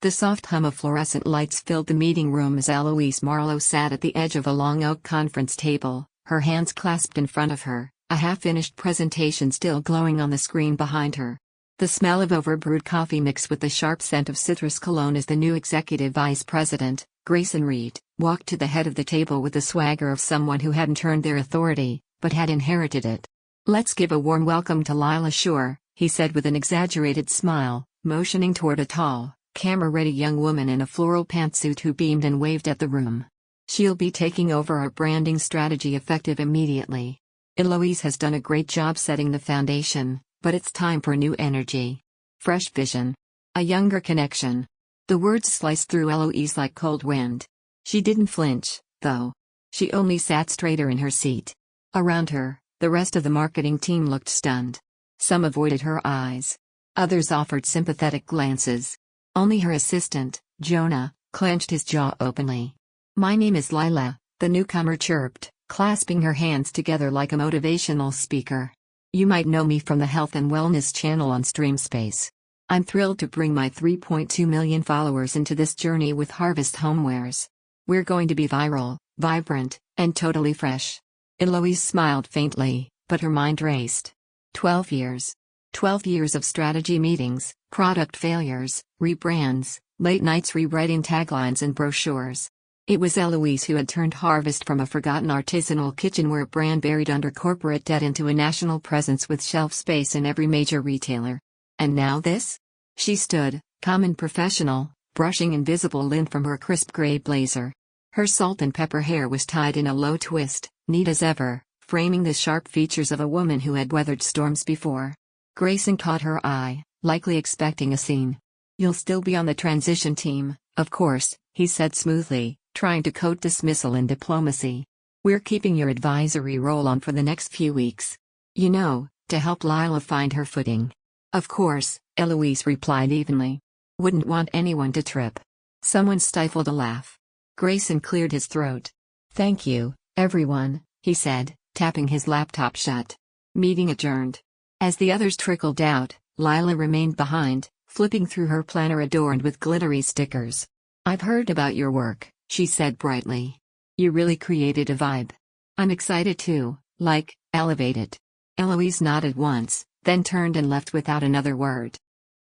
The soft hum of fluorescent lights filled the meeting room as Eloise Marlow sat at the edge of a long oak conference table, her hands clasped in front of her, a half-finished presentation still glowing on the screen behind her. The smell of overbrewed coffee mixed with the sharp scent of citrus cologne as the new executive vice president, Grayson Reed, walked to the head of the table with the swagger of someone who hadn't earned their authority, but had inherited it. "Let's give a warm welcome to Lila Shore," he said with an exaggerated smile, motioning toward a tall, camera-ready young woman in a floral pantsuit who beamed and waved at the room. "She'll be taking over our branding strategy effective immediately. Eloise has done a great job setting the foundation, but it's time for new energy. Fresh vision. A younger connection." The words sliced through Eloise like cold wind. She didn't flinch, though. She only sat straighter in her seat. Around her, the rest of the marketing team looked stunned. Some avoided her eyes. Others offered sympathetic glances. Only her assistant, Jonah, clenched his jaw openly. "My name is Lila," the newcomer chirped, clasping her hands together like a motivational speaker. "You might know me from the Health and Wellness channel on StreamSpace. I'm thrilled to bring my 3.2 million followers into this journey with Harvest Homewares. We're going to be viral, vibrant, and totally fresh." Eloise smiled faintly, but her mind raced. 12 years. 12 years of strategy meetings, product failures, rebrands, late nights rewriting taglines and brochures. It was Eloise who had turned Harvest from a forgotten artisanal kitchenware brand buried under corporate debt into a national presence with shelf space in every major retailer. And now this? She stood, calm and professional, brushing invisible lint from her crisp gray blazer. Her salt and pepper hair was tied in a low twist, neat as ever, framing the sharp features of a woman who had weathered storms before. Grayson caught her eye, likely expecting a scene. "You'll still be on the transition team, of course," he said smoothly, trying to coat dismissal in diplomacy. "We're keeping your advisory role on for the next few weeks. You know, to help Lila find her footing." "Of course," Eloise replied evenly. "Wouldn't want anyone to trip." Someone stifled a laugh. Grayson cleared his throat. "Thank you, everyone," he said, tapping his laptop shut. Meeting adjourned. As the others trickled out, Lila remained behind, flipping through her planner adorned with glittery stickers. "I've heard about your work," she said brightly. "You really created a vibe. I'm excited to, elevate it." Eloise nodded once, then turned and left without another word.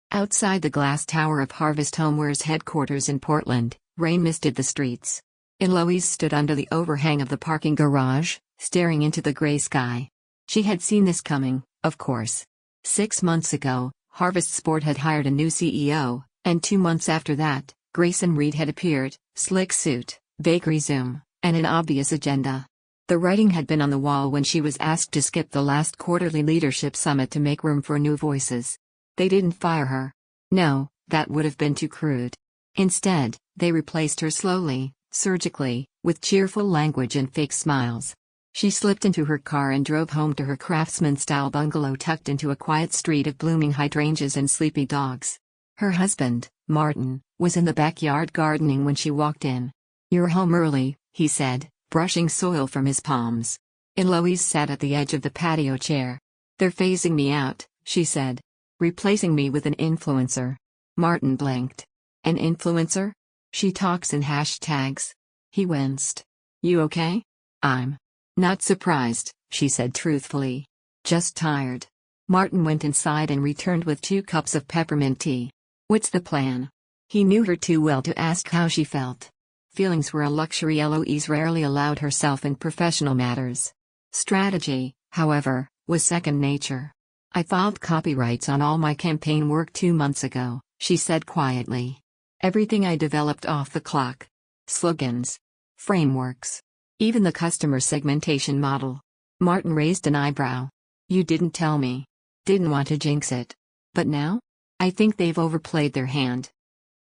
Outside the glass tower of Harvest Homeware's headquarters in Portland, rain misted the streets. Eloise stood under the overhang of the parking garage, staring into the gray sky. She had seen this coming, of course. 6 months ago, Harvest Sport had hired a new CEO, and 2 months after that, Grayson Reed had appeared, slick suit, vague resume, and an obvious agenda. The writing had been on the wall when she was asked to skip the last quarterly leadership summit to make room for new voices. They didn't fire her. No, that would have been too crude. Instead, they replaced her slowly, surgically, with cheerful language and fake smiles. She slipped into her car and drove home to her craftsman-style bungalow tucked into a quiet street of blooming hydrangeas and sleepy dogs. Her husband, Martin, was in the backyard gardening when she walked in. "You're home early," he said, brushing soil from his palms. Eloise sat at the edge of the patio chair. "They're phasing me out," she said. "Replacing me with an influencer." Martin blinked. "An influencer? She talks in hashtags." He winced. "You okay?" "I'm not surprised," she said truthfully. "Just tired." Martin went inside and returned with 2 cups of peppermint tea. "What's the plan?" He knew her too well to ask how she felt. Feelings were a luxury Eloise rarely allowed herself in professional matters. Strategy, however, was second nature. "I filed copyrights on all my campaign work 2 months ago," she said quietly. "Everything I developed off the clock. Slogans. Frameworks. Even the customer segmentation model." Martin raised an eyebrow. "You didn't tell me." "Didn't want to jinx it. But now? I think they've overplayed their hand."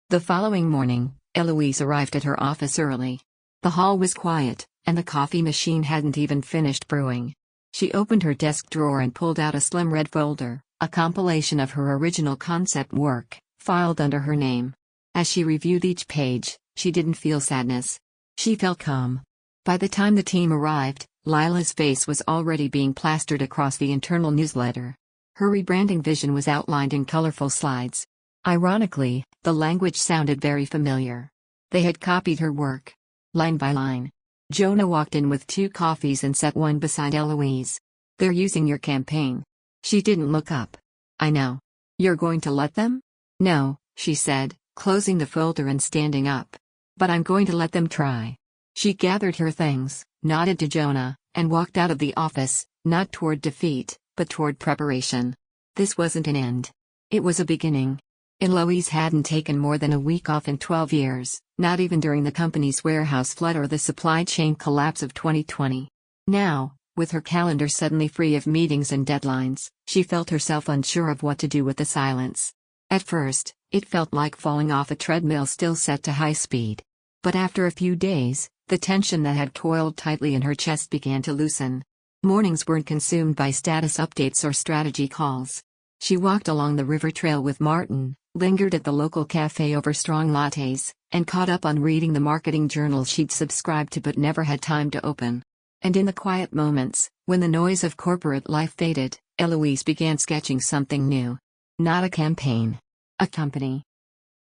The following morning, Eloise arrived at her office early. The hall was quiet, and the coffee machine hadn't even finished brewing. She opened her desk drawer and pulled out a slim red folder, a compilation of her original concept work, filed under her name. As she reviewed each page, she didn't feel sadness. She felt calm. By the time the team arrived, Lila's face was already being plastered across the internal newsletter. Her rebranding vision was outlined in colorful slides. Ironically, the language sounded very familiar. They had copied her work. Line by line. Jonah walked in with 2 coffees and set one beside Eloise. "They're using your campaign." She didn't look up. "I know. You're going to let them?" "No," she said, closing the folder and standing up. "But I'm going to let them try." She gathered her things, nodded to Jonah, and walked out of the office, not toward defeat, but toward preparation. This wasn't an end. It was a beginning. Eloise hadn't taken more than a week off in 12 years, not even during the company's warehouse flood or the supply chain collapse of 2020. Now, with her calendar suddenly free of meetings and deadlines, she felt herself unsure of what to do with the silence. At first, it felt like falling off a treadmill still set to high speed. But after a few days, the tension that had coiled tightly in her chest began to loosen. Mornings weren't consumed by status updates or strategy calls. She walked along the river trail with Martin, lingered at the local cafe over strong lattes, and caught up on reading the marketing journals she'd subscribed to but never had time to open. And in the quiet moments, when the noise of corporate life faded, Eloise began sketching something new. Not a campaign. A company.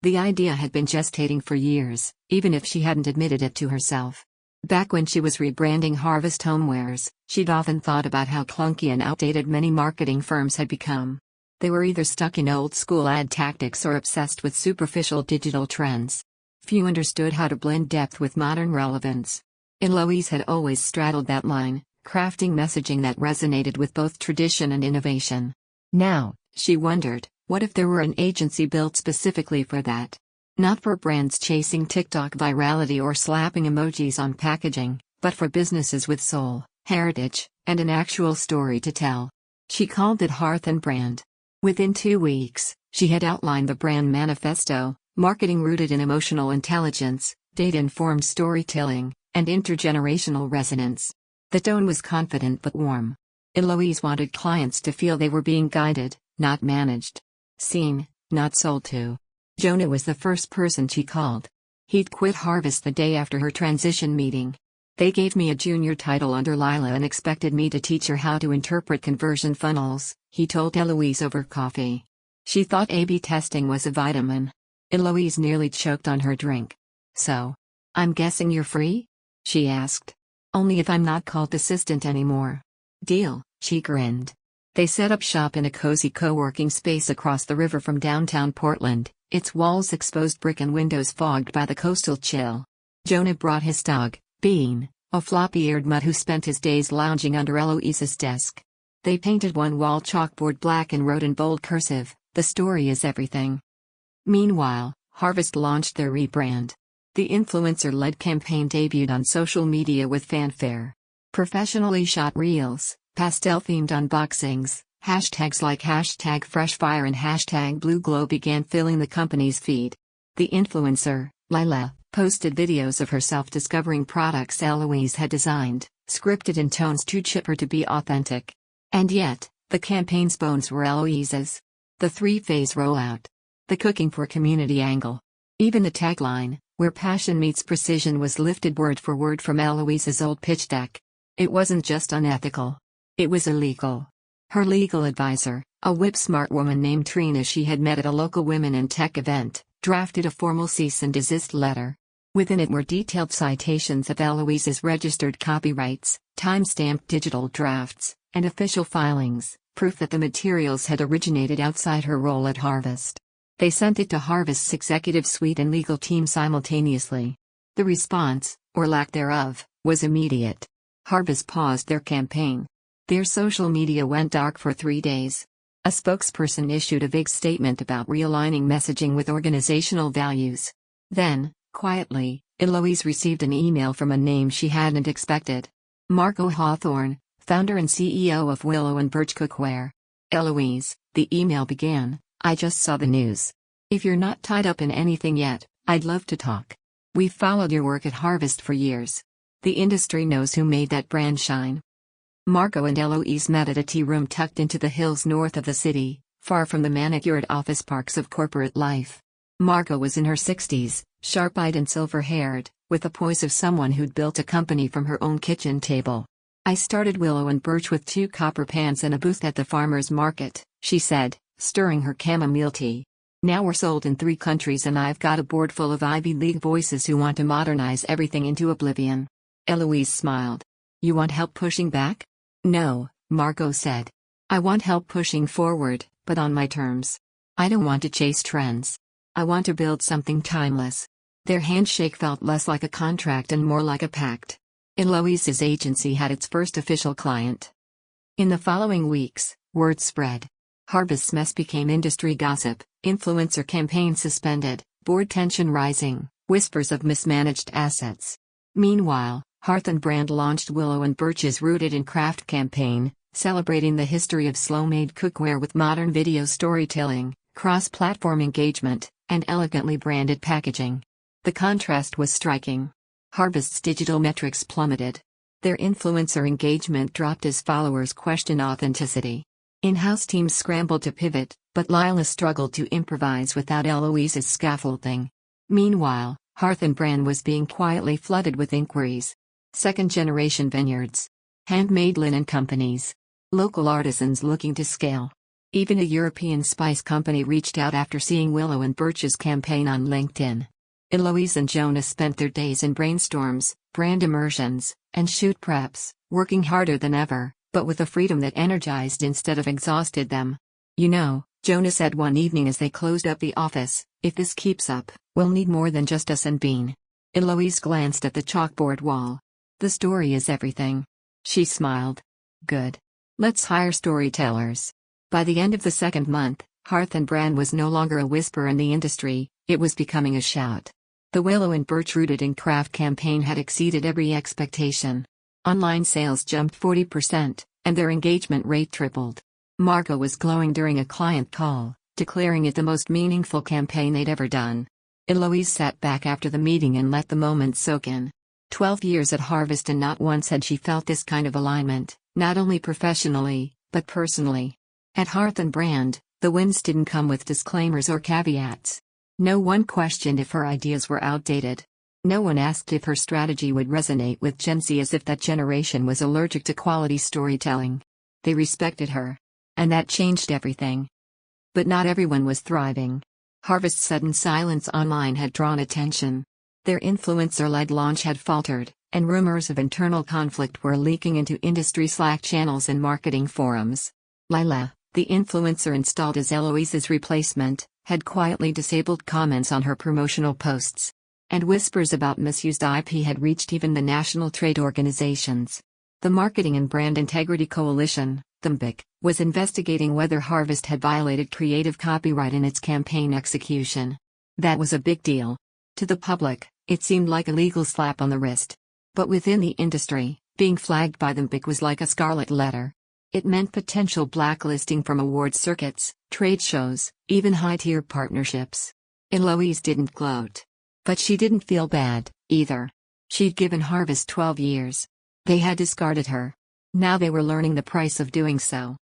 The idea had been gestating for years, even if she hadn't admitted it to herself. Back when she was rebranding Harvest Homewares, she'd often thought about how clunky and outdated many marketing firms had become. They were either stuck in old-school ad tactics or obsessed with superficial digital trends. Few understood how to blend depth with modern relevance. Eloise had always straddled that line, crafting messaging that resonated with both tradition and innovation. Now, she wondered, what if there were an agency built specifically for that? Not for brands chasing TikTok virality or slapping emojis on packaging, but for businesses with soul, heritage, and an actual story to tell. She called it Hearth and Brand. Within 2 weeks, she had outlined the brand manifesto: marketing rooted in emotional intelligence, data-informed storytelling, and intergenerational resonance. The tone was confident but warm. Eloise wanted clients to feel they were being guided, not managed. Seen, not sold to. Jonah was the first person she called. He'd quit Harvest the day after her transition meeting. "They gave me a junior title under Lila and expected me to teach her how to interpret conversion funnels," he told Eloise over coffee. She thought A/B testing was a vitamin. Eloise nearly choked on her drink. "So, I'm guessing you're free?" she asked. "Only if I'm not called assistant anymore." "Deal," she grinned. They set up shop in a cozy co-working space across the river from downtown Portland, its walls exposed brick and windows fogged by the coastal chill. Jonah brought his dog, Bean, a floppy-eared mutt who spent his days lounging under Eloise's desk. They painted one wall chalkboard black and wrote in bold cursive, "The story is everything." Meanwhile, Harvest launched their rebrand. The influencer-led campaign debuted on social media with fanfare. Professionally shot reels, pastel-themed unboxings, hashtags like #FreshFire and #BlueGlow began filling the company's feed. The influencer, Lila, posted videos of herself discovering products Eloise had designed, scripted in tones too chipper to be authentic. And yet, the campaign's bones were Eloise's. The 3-phase rollout. The cooking for community angle. Even the tagline, "Where passion meets precision," was lifted word for word from Eloise's old pitch deck. It wasn't just unethical. It was illegal. Her legal advisor, a whip-smart woman named Trina she had met at a local women in tech event, drafted a formal cease and desist letter. Within it were detailed citations of Eloise's registered copyrights, time-stamped digital drafts, and official filings, proof that the materials had originated outside her role at Harvest. They sent it to Harvest's executive suite and legal team simultaneously. The response, or lack thereof, was immediate. Harvest paused their campaign. Their social media went dark for 3 days. A spokesperson issued a vague statement about realigning messaging with organizational values. Then, quietly, Eloise received an email from a name she hadn't expected. Marco Hawthorne, founder and CEO of Willow and Birch Cookware. "Eloise," the email began, "I just saw the news. If you're not tied up in anything yet, I'd love to talk. We've followed your work at Harvest for years. The industry knows who made that brand shine." Marco and Eloise met at a tea room tucked into the hills north of the city, far from the manicured office parks of corporate life. Marco was in her 60s, sharp-eyed and silver-haired, with the poise of someone who'd built a company from her own kitchen table. "I started Willow and Birch with 2 copper pans and a booth at the farmer's market," she said, stirring her chamomile tea. Now we're sold in 3 countries and I've got a board full of Ivy League voices who want to modernize everything into oblivion. Eloise smiled. You want help pushing back? No, Margot said. I want help pushing forward, but on my terms. I don't want to chase trends. I want to build something timeless. Their handshake felt less like a contract and more like a pact. Eloise's agency had its first official client. In the following weeks, word spread. Harvest's mess became industry gossip, influencer campaign suspended, board tension rising, whispers of mismanaged assets. Meanwhile, Hearth & Brand launched Willow & Birch's Rooted in Craft campaign, celebrating the history of slow-made cookware with modern video storytelling, cross-platform engagement, and elegantly branded packaging. The contrast was striking. Harvest's digital metrics plummeted. Their influencer engagement dropped as followers questioned authenticity. In-house teams scrambled to pivot, but Lila struggled to improvise without Eloise's scaffolding. Meanwhile, Hearth & Brand was being quietly flooded with inquiries. Second-generation vineyards. Handmade linen companies. Local artisans looking to scale. Even a European spice company reached out after seeing Willow & Birch's campaign on LinkedIn. Eloise and Jonah spent their days in brainstorms, brand immersions, and shoot preps, working harder than ever, but with a freedom that energized instead of exhausted them. You know, Jonah said one evening as they closed up the office, if this keeps up, we'll need more than just us and Bean. Eloise glanced at the chalkboard wall. The story is everything. She smiled. Good. Let's hire storytellers. By the end of the second month, Hearth & Brand was no longer a whisper in the industry, it was becoming a shout. The Willow & Birch Rooted in Craft campaign had exceeded every expectation. Online sales jumped 40%, and their engagement rate tripled. Margot was glowing during a client call, declaring it the most meaningful campaign they'd ever done. Eloise sat back after the meeting and let the moment soak in. 12 years at Harvest and not once had she felt this kind of alignment, not only professionally, but personally. At Hearth & Brand, the wins didn't come with disclaimers or caveats. No one questioned if her ideas were outdated. No one asked if her strategy would resonate with Gen Z as if that generation was allergic to quality storytelling. They respected her. And that changed everything. But not everyone was thriving. Harvest's sudden silence online had drawn attention. Their influencer-led launch had faltered, and rumors of internal conflict were leaking into industry Slack channels and marketing forums. Lila, the influencer installed as Eloise's replacement, had quietly disabled comments on her promotional posts. And whispers about misused IP had reached even the national trade organizations. The Marketing and Brand Integrity Coalition, the MBIC, was investigating whether Harvest had violated creative copyright in its campaign execution. That was a big deal. To the public, it seemed like a legal slap on the wrist. But within the industry, being flagged by the MBIC was like a scarlet letter. It meant potential blacklisting from award circuits, trade shows, even high-tier partnerships. Eloise didn't gloat. But she didn't feel bad, either. She'd given Harvest 12 years. They had discarded her. Now they were learning the price of doing so.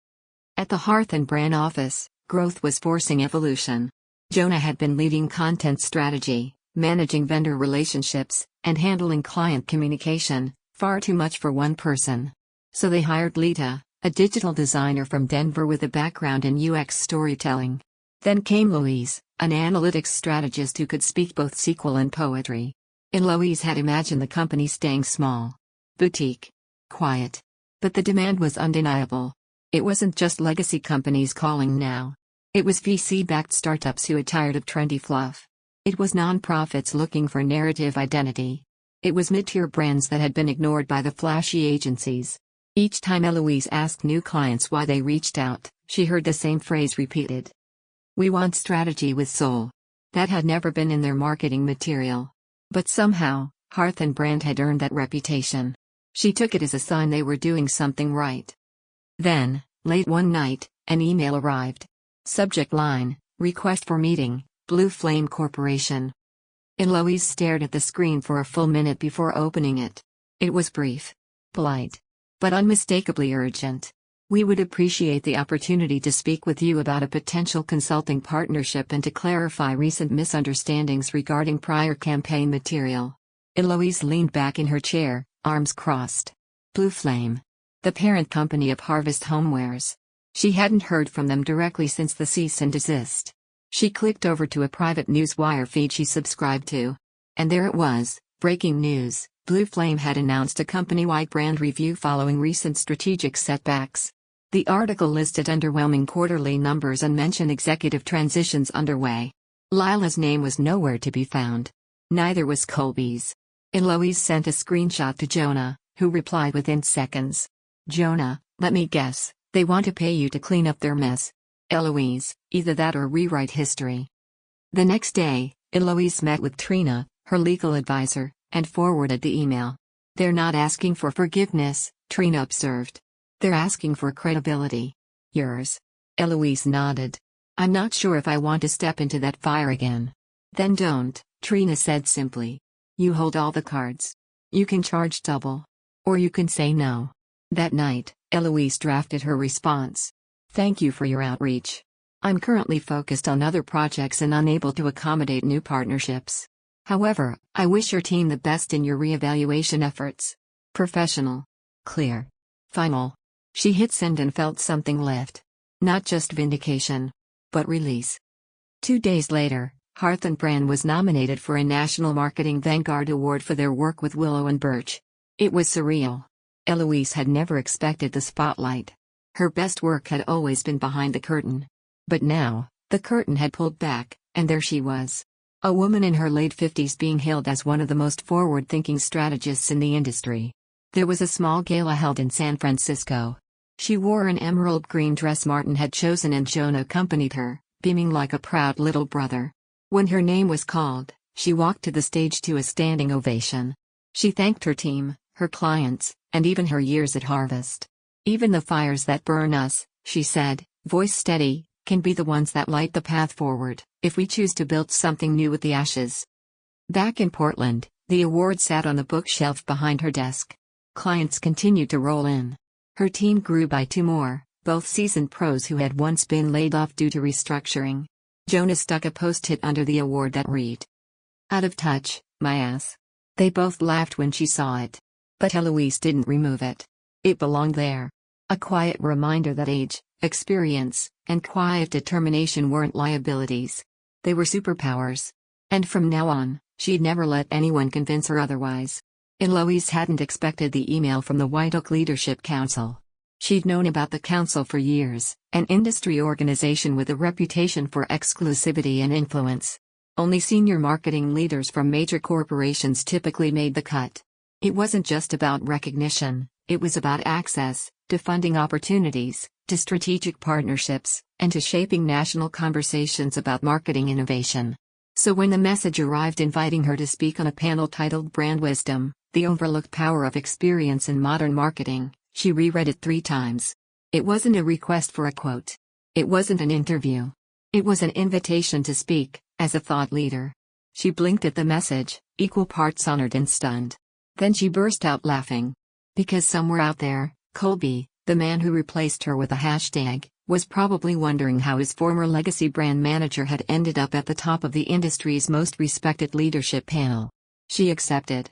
At the Hearth & Brand office, growth was forcing evolution. Jonah had been leading content strategy, managing vendor relationships, and handling client communication, far too much for one person. So they hired Lita, a digital designer from Denver with a background in UX storytelling. Then came Louise, an analytics strategist who could speak both SQL and poetry. Eloise had imagined the company staying small. Boutique. Quiet. But the demand was undeniable. It wasn't just legacy companies calling now. It was VC-backed startups who had tired of trendy fluff. It was nonprofits looking for narrative identity. It was mid-tier brands that had been ignored by the flashy agencies. Each time Eloise asked new clients why they reached out, she heard the same phrase repeated. We want strategy with soul. That had never been in their marketing material. But somehow, Hearth & Brand had earned that reputation. She took it as a sign they were doing something right. Then, late one night, an email arrived. Subject line, request for meeting, Blue Flame Corporation. Eloise stared at the screen for a full minute before opening it. It was brief. Polite. But unmistakably urgent. We would appreciate the opportunity to speak with you about a potential consulting partnership and to clarify recent misunderstandings regarding prior campaign material. Eloise leaned back in her chair, arms crossed. Blue Flame. The parent company of Harvest Homewares. She hadn't heard from them directly since the cease and desist. She clicked over to a private newswire feed she subscribed to. And there it was, breaking news. Blue Flame had announced a company-wide brand review following recent strategic setbacks. The article listed underwhelming quarterly numbers and mentioned executive transitions underway. Lila's name was nowhere to be found. Neither was Colby's. Eloise sent a screenshot to Jonah, who replied within seconds. Jonah, let me guess, they want to pay you to clean up their mess. Eloise, either that or rewrite history. The next day, Eloise met with Trina, her legal advisor, and forwarded the email. They're not asking for forgiveness, Trina observed. They're asking for credibility. Yours. Eloise nodded. I'm not sure if I want to step into that fire again. Then don't, Trina said simply. You hold all the cards. You can charge double. Or you can say no. That night, Eloise drafted her response. Thank you for your outreach. I'm currently focused on other projects and unable to accommodate new partnerships. However, I wish your team the best in your reevaluation efforts. Professional. Clear. Final. She hit send and felt something lift. Not just vindication, but release. 2 days later, Hearth & Brand was nominated for a National Marketing Vanguard Award for their work with Willow & Birch. It was surreal. Eloise had never expected the spotlight. Her best work had always been behind the curtain. But now, the curtain had pulled back, and there she was. A woman in her late 50s being hailed as one of the most forward-thinking strategists in the industry. There was a small gala held in San Francisco. She wore an emerald green dress Martin had chosen and Jonah accompanied her, beaming like a proud little brother. When her name was called, she walked to the stage to a standing ovation. She thanked her team, her clients, and even her years at Harvest. Even the fires that burn us, she said, voice steady, can be the ones that light the path forward, if we choose to build something new with the ashes. Back in Portland, the award sat on the bookshelf behind her desk. Clients continued to roll in. Her team grew by 2 more, both seasoned pros who had once been laid off due to restructuring. Jonah stuck a post-it under the award that read, "Out of touch, my ass." They both laughed when she saw it. But Eloise didn't remove it. It belonged there. A quiet reminder that age, experience, and quiet determination weren't liabilities. They were superpowers. And from now on, she'd never let anyone convince her otherwise. Eloise hadn't expected the email from the White Oak Leadership Council. She'd known about the council for years, an industry organization with a reputation for exclusivity and influence. Only senior marketing leaders from major corporations typically made the cut. It wasn't just about recognition, it was about access, to funding opportunities, to strategic partnerships, and to shaping national conversations about marketing innovation. So when the message arrived inviting her to speak on a panel titled Brand Wisdom, The Overlooked Power of Experience in Modern Marketing, she reread it 3 times. It wasn't a request for a quote. It wasn't an interview. It was an invitation to speak, as a thought leader. She blinked at the message, equal parts honored and stunned. Then she burst out laughing. Because somewhere out there, Colby, the man who replaced her with a hashtag, was probably wondering how his former legacy brand manager had ended up at the top of the industry's most respected leadership panel. She accepted.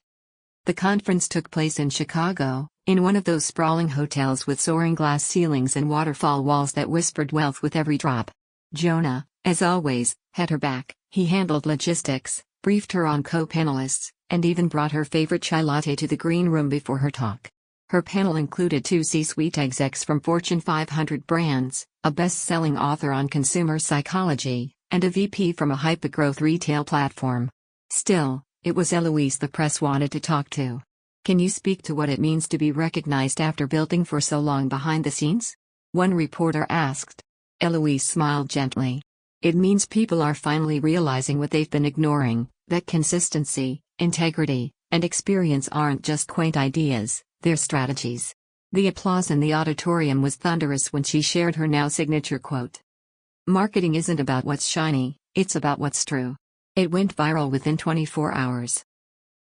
The conference took place in Chicago, in one of those sprawling hotels with soaring glass ceilings and waterfall walls that whispered wealth with every drop. Jonah, as always, had her back. He handled logistics, briefed her on co-panelists, and even brought her favorite chai latte to the green room before her talk. Her panel included 2 C-suite execs from Fortune 500 brands, a best-selling author on consumer psychology, and a VP from a hyper-growth retail platform. Still, it was Eloise the press wanted to talk to. Can you speak to what it means to be recognized after building for so long behind the scenes? One reporter asked. Eloise smiled gently. It means people are finally realizing what they've been ignoring, that consistency, integrity, and experience aren't just quaint ideas, they're strategies. The applause in the auditorium was thunderous when she shared her now signature quote. Marketing isn't about what's shiny, it's about what's true. It went viral within 24 hours.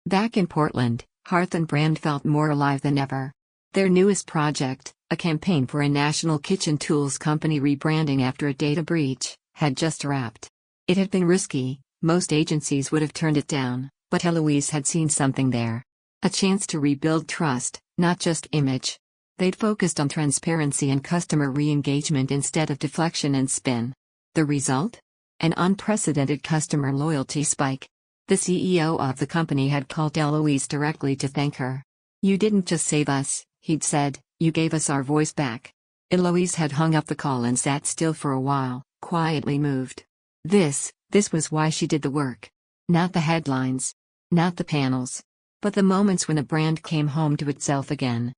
Back in Portland, Hearth & Brand felt more alive than ever. Their newest project, a campaign for a national kitchen tools company rebranding after a data breach, had just wrapped. It had been risky, most agencies would have turned it down, but Eloise had seen something there. A chance to rebuild trust, not just image. They'd focused on transparency and customer re-engagement instead of deflection and spin. The result? An unprecedented customer loyalty spike. The CEO of the company had called Eloise directly to thank her. "You didn't just save us," he'd said, "you gave us our voice back." Eloise had hung up the call and sat still for a while, quietly moved. This was why she did the work. Not the headlines. Not the panels. But the moments when the brand came home to itself again.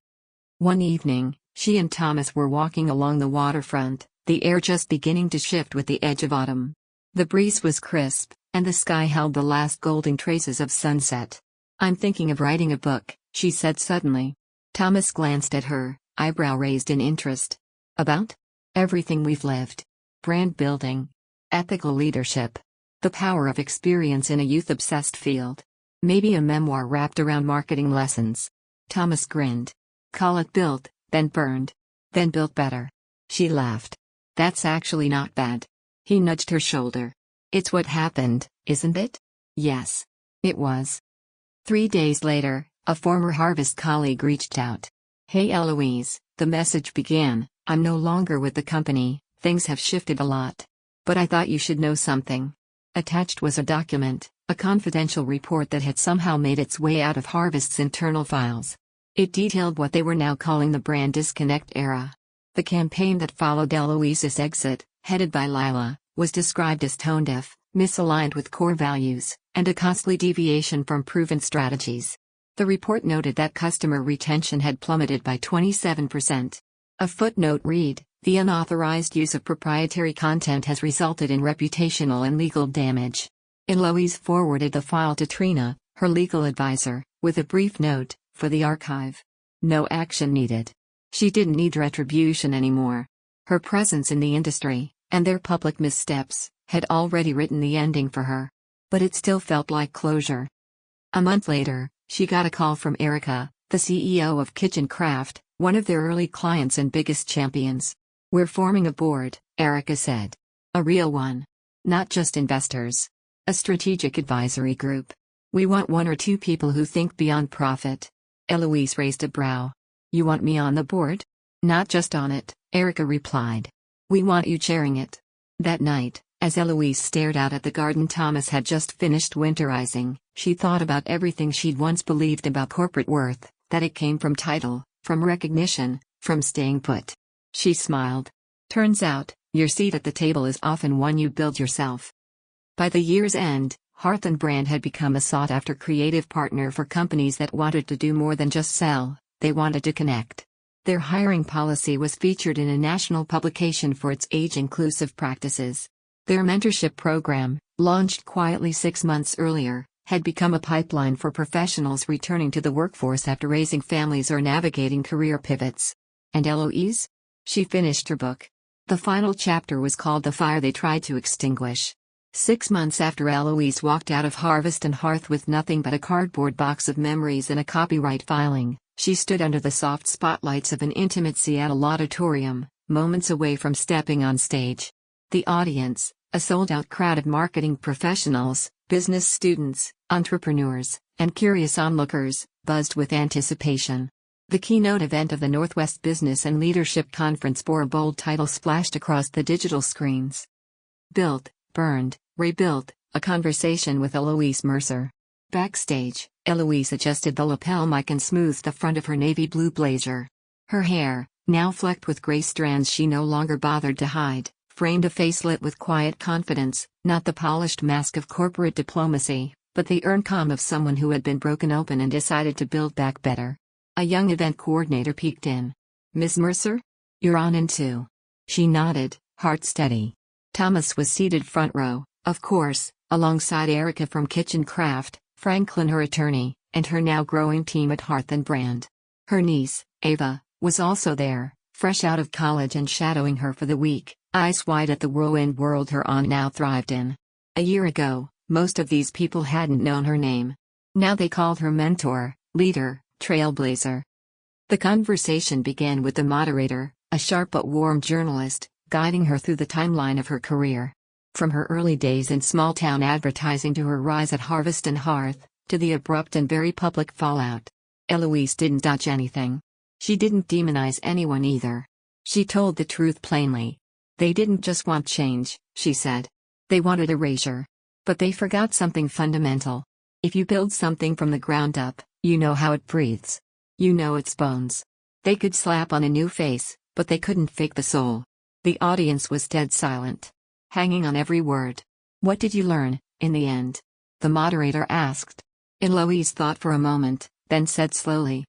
One evening, she and Thomas were walking along the waterfront, the air just beginning to shift with the edge of autumn. The breeze was crisp, and the sky held the last golden traces of sunset. "I'm thinking of writing a book," she said suddenly. Thomas glanced at her, eyebrow raised in interest. "About?" "Everything we've lived. Brand building. Ethical leadership. The power of experience in a youth-obsessed field. Maybe a memoir wrapped around marketing lessons." Thomas grinned. "Call it Built, then Burned. Then Built Better." She laughed. "That's actually not bad." He nudged her shoulder. "It's what happened, isn't it?" Yes. It was. 3 days later, a former Harvest colleague reached out. "Hey Eloise," the message began, "I'm no longer with the company, things have shifted a lot. But I thought you should know something." Attached was a document, a confidential report that had somehow made its way out of Harvest's internal files. It detailed what they were now calling the brand disconnect era. The campaign that followed Eloise's exit, headed by Lila, was described as tone-deaf, misaligned with core values, and a costly deviation from proven strategies. The report noted that customer retention had plummeted by 27%. A footnote read, "The unauthorized use of proprietary content has resulted in reputational and legal damage." Eloise forwarded the file to Trina, her legal advisor, with a brief note, "For the archive. No action needed." She didn't need retribution anymore. Her presence in the industry, and their public missteps, had already written the ending for her. But it still felt like closure. A month later, she got a call from Erica, the CEO of Kitchen Craft, one of their early clients and biggest champions. "We're forming a board," Erica said. "A real one. Not just investors. A strategic advisory group. We want 1 or 2 people who think beyond profit." Eloise raised a brow. "You want me on the board?" "Not just on it," Erica replied. "We want you chairing it." That night, as Eloise stared out at the garden Thomas had just finished winterizing, she thought about everything she'd once believed about corporate worth, that it came from title, from recognition, from staying put. She smiled. "Turns out, your seat at the table is often one you build yourself." By the year's end, Hearth & Brand had become a sought-after creative partner for companies that wanted to do more than just sell, they wanted to connect. Their hiring policy was featured in a national publication for its age-inclusive practices. Their mentorship program, launched quietly 6 months earlier, had become a pipeline for professionals returning to the workforce after raising families or navigating career pivots. And Eloise? She finished her book. The final chapter was called The Fire They Tried to Extinguish. 6 months after Eloise walked out of Harvest and Hearth with nothing but a cardboard box of memories and a copyright filing, she stood under the soft spotlights of an intimate Seattle auditorium, moments away from stepping on stage. The audience, a sold-out crowd of marketing professionals, business students, entrepreneurs, and curious onlookers, buzzed with anticipation. The keynote event of the Northwest Business and Leadership Conference bore a bold title splashed across the digital screens. Built, Burned, Rebuilt, a conversation with Eloise Mercer. Backstage, Eloise adjusted the lapel mic and smoothed the front of her navy blue blazer. Her hair, now flecked with gray strands she no longer bothered to hide, framed a face lit with quiet confidence, not the polished mask of corporate diplomacy, but the earned calm of someone who had been broken open and decided to build back better. A young event coordinator peeked in. "Miss Mercer? You're on in 2. She nodded, heart steady. Thomas was seated front row, of course, alongside Erica from Kitchen Craft, Franklin her attorney, and her now growing team at Hearth & Brand. Her niece, Ava, was also there, fresh out of college and shadowing her for the week, eyes wide at the whirlwind world her aunt now thrived in. A year ago, most of these people hadn't known her name. Now they called her mentor, leader, trailblazer. The conversation began with the moderator, a sharp but warm journalist, guiding her through the timeline of her career. From her early days in small-town advertising to her rise at Harvest and Hearth, to the abrupt and very public fallout. Eloise didn't dodge anything. She didn't demonize anyone either. She told the truth plainly. They didn't just want change, she said. They wanted erasure. But they forgot something fundamental. If you build something from the ground up, you know how it breathes. You know its bones. They could slap on a new face, but they couldn't fake the soul. The audience was dead silent, hanging on every word. What did you learn, in the end? The moderator asked. Eloise thought for a moment, then said slowly.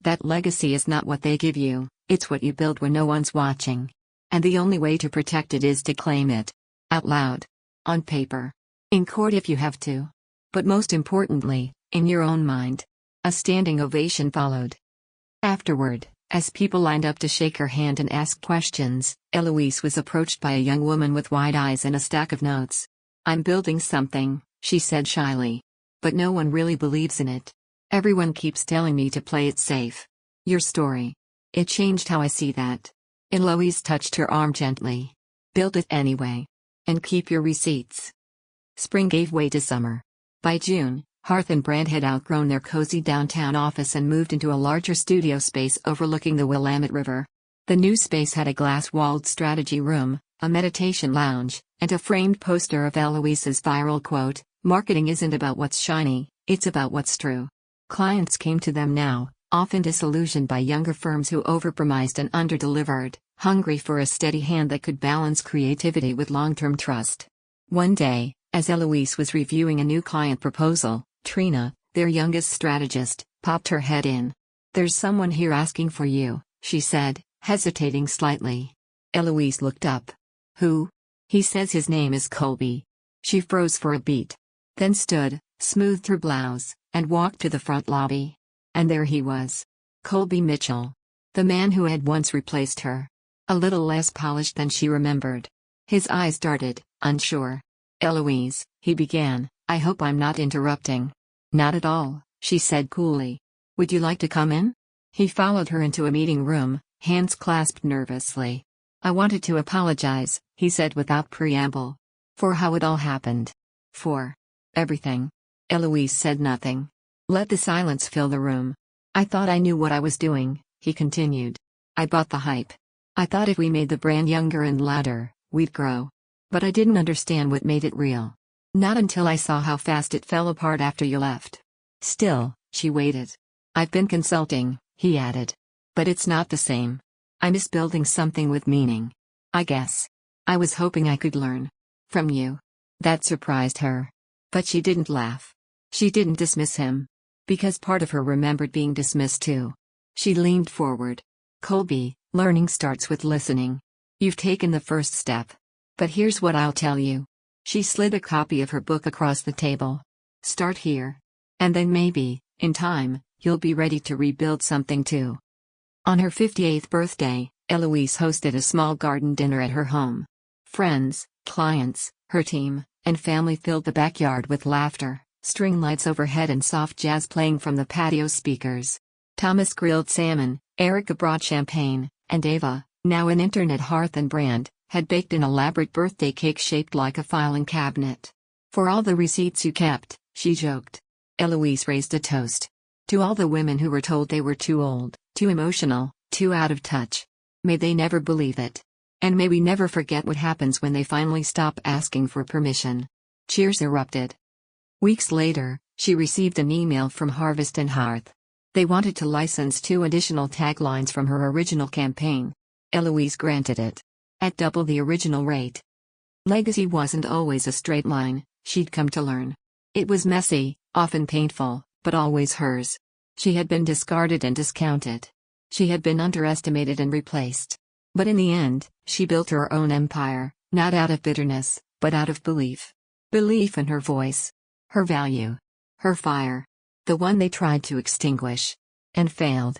That legacy is not what they give you, it's what you build when no one's watching. And the only way to protect it is to claim it. Out loud. On paper. In court if you have to. But most importantly, in your own mind. A standing ovation followed. Afterward, as people lined up to shake her hand and ask questions, Eloise was approached by a young woman with wide eyes and a stack of notes. I'm building something, she said shyly. But no one really believes in it. Everyone keeps telling me to play it safe. Your story. It changed how I see that. Eloise touched her arm gently. Build it anyway. And keep your receipts. Spring gave way to summer. By June, Hearth and Brand had outgrown their cozy downtown office and moved into a larger studio space overlooking the Willamette River. The new space had a glass-walled strategy room, a meditation lounge, and a framed poster of Eloise's viral quote, "Marketing isn't about what's shiny, it's about what's true." Clients came to them now, often disillusioned by younger firms who overpromised and underdelivered, hungry for a steady hand that could balance creativity with long-term trust. One day, as Eloise was reviewing a new client proposal, Trina, their youngest strategist, popped her head in. "There's someone here asking for you," she said, hesitating slightly. Eloise looked up. "Who?" "He says his name is Colby." She froze for a beat. Then stood, smoothed her blouse, and walked to the front lobby. And there he was. Colby Mitchell. The man who had once replaced her. A little less polished than she remembered. His eyes darted, unsure. "Eloise," he began, "I hope I'm not interrupting." "Not at all," she said coolly. "Would you like to come in?" He followed her into a meeting room, hands clasped nervously. "I wanted to apologize," he said without preamble. "For how it all happened. For everything." Eloise said nothing. Let the silence fill the room. "I thought I knew what I was doing," he continued. "I bought the hype. I thought if we made the brand younger and louder, we'd grow. But I didn't understand what made it real. Not until I saw how fast it fell apart after you left." Still, she waited. "I've been consulting," he added. "But it's not the same. I miss building something with meaning. I guess. I was hoping I could learn. From you." That surprised her. But she didn't laugh. She didn't dismiss him. Because part of her remembered being dismissed too. She leaned forward. "Colby, learning starts with listening. You've taken the first step. But here's what I'll tell you." She slid a copy of her book across the table. "Start here. And then maybe, in time, you'll be ready to rebuild something too." On her 58th birthday, Eloise hosted a small garden dinner at her home. Friends, clients, her team, and family filled the backyard with laughter, string lights overhead and soft jazz playing from the patio speakers. Thomas grilled salmon, Erica brought champagne, and Ava, now an intern at Hearth and Brand, had baked an elaborate birthday cake shaped like a filing cabinet. "For all the receipts you kept," she joked. Eloise raised a toast. To all the women who were told they were too old, too emotional, too out of touch. May they never believe it. And may we never forget what happens when they finally stop asking for permission. Cheers erupted. Weeks later, she received an email from Harvest and Hearth. They wanted to license 2 additional taglines from her original campaign. Eloise granted it. At double the original rate. Legacy wasn't always a straight line, she'd come to learn. It was messy, often painful, but always hers. She had been discarded and discounted. She had been underestimated and replaced. But in the end, she built her own empire, not out of bitterness, but out of belief. Belief in her voice. Her value. Her fire. The one they tried to extinguish. And failed.